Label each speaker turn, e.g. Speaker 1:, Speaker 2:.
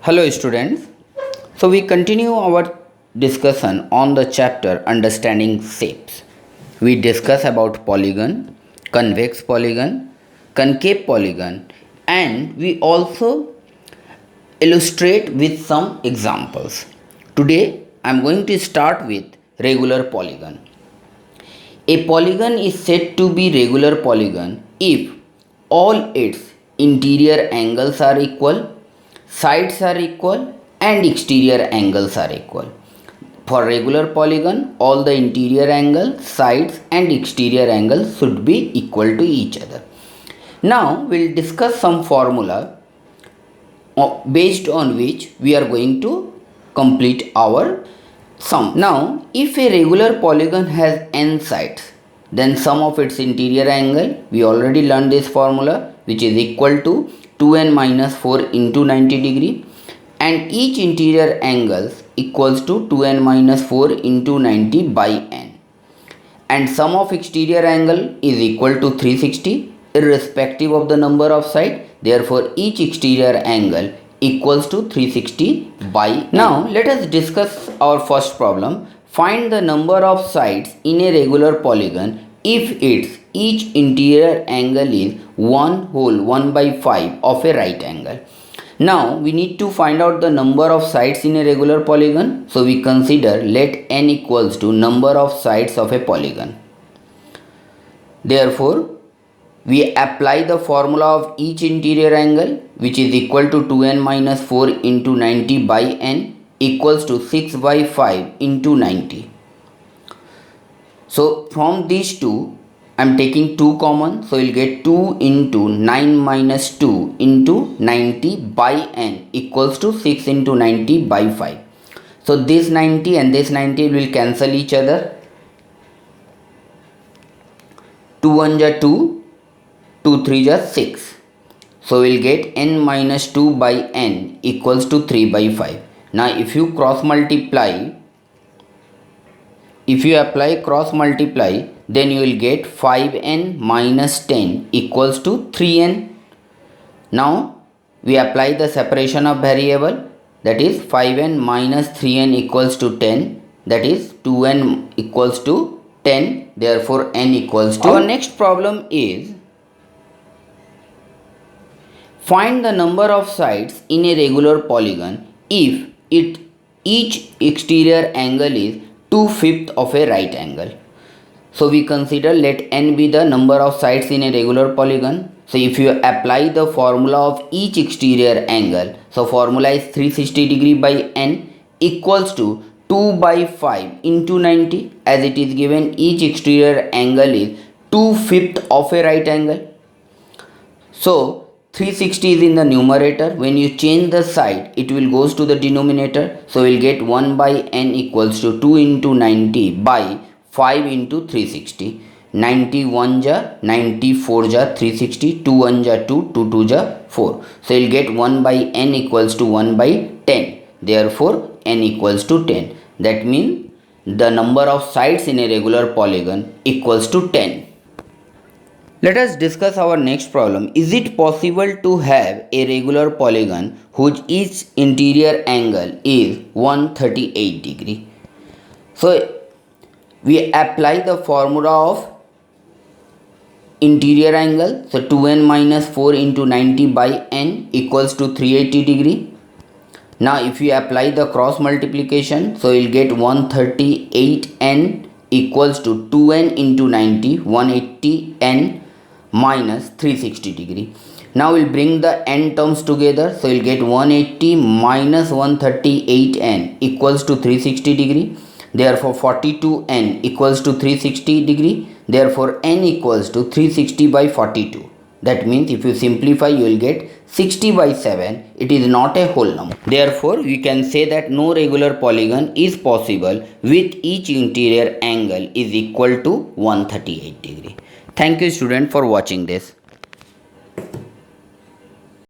Speaker 1: Hello students. So we continue our discussion on the chapter understanding shapes. We discuss about polygon, convex polygon, concave polygon, and we also illustrate with some examples. Today I am going to start with regular polygon. A polygon is said to be regular polygon if all its interior angles are equal, sides are equal, and exterior angles are equal. For regular polygon, all the interior angle, sides and exterior angles should be equal to each other. Now we'll discuss some formula based on which we are going to complete our sum. Now if a regular polygon has n sides, then sum of its interior angle, we already learned this formula, which is equal to 2n minus 4 into 90 degree, and each interior angles equals to 2n minus 4 into 90 by n, and sum of exterior angle is equal to 360 irrespective of the number of side. Therefore each exterior angle equals to 360 by n. Now let us discuss our first problem. Find the number of sides in a regular polygon if its each interior angle is 1 whole 1 by 5 of a right angle. Now we need to find out the number of sides in a regular polygon. So we consider let n equals to number of sides of a polygon. Therefore we apply the formula of each interior angle, which is equal to 2n minus 4 into 90 by n equals to 6 by 5 into 90. So from these two I am taking 2 common, so we will get 2 into 9 minus 2 into 90 by n equals to 6 into 90 by 5. So this 90 and this 90 will cancel each other. 2 1 ja 2, 2 3 ja 6. So we will get n minus 2 by n equals to 3 by 5. Now if you cross multiply, if you apply cross multiply, then you will get 5n minus 10 equals to 3n. Now we apply the separation of variable, that is 5n minus 3n equals to 10, that is 2n equals to 10, therefore n equals to. Our next problem is find the number of sides in a regular polygon if each exterior angle is 2/5 of a right angle. So we consider let n be the number of sides in a regular polygon. So if you apply the formula of each exterior angle, so formula is 360 degree by n equals to 2 by 5 into 90, as it is given each exterior angle is 2/5 of a right angle. So 360 is in the numerator. When you change the side, it will goes to the denominator. So we'll get 1 by n equals to 2 into 90 by 5 into 360. 91 ja 94 ja 360, 2 1 ja 2, 2 2 ja 4. So you'll get 1 by n equals to 1 by 10. Therefore n equals to 10. That means the number of sides in a regular polygon equals to 10. Let us discuss our next problem. Is it possible to have a regular polygon whose each interior angle is 138 degree? So we apply the formula of interior angle. So 2n minus 4 into 90 by n equals to 380 degree. Now if you apply the cross multiplication, so you'll get 138n equals to 2n into 90, 180n minus 360 degree. Now we'll bring the n terms together, so you'll get 180 minus 138n equals to 360 degree. Therefore 42n equals to 360 degree. Therefore n equals to 360 by 42. That means if you simplify, you will get 60 by 7. It is not a whole number. Therefore we can say that no regular polygon is possible with each interior angle is equal to 138 degree. Thank you student for watching this.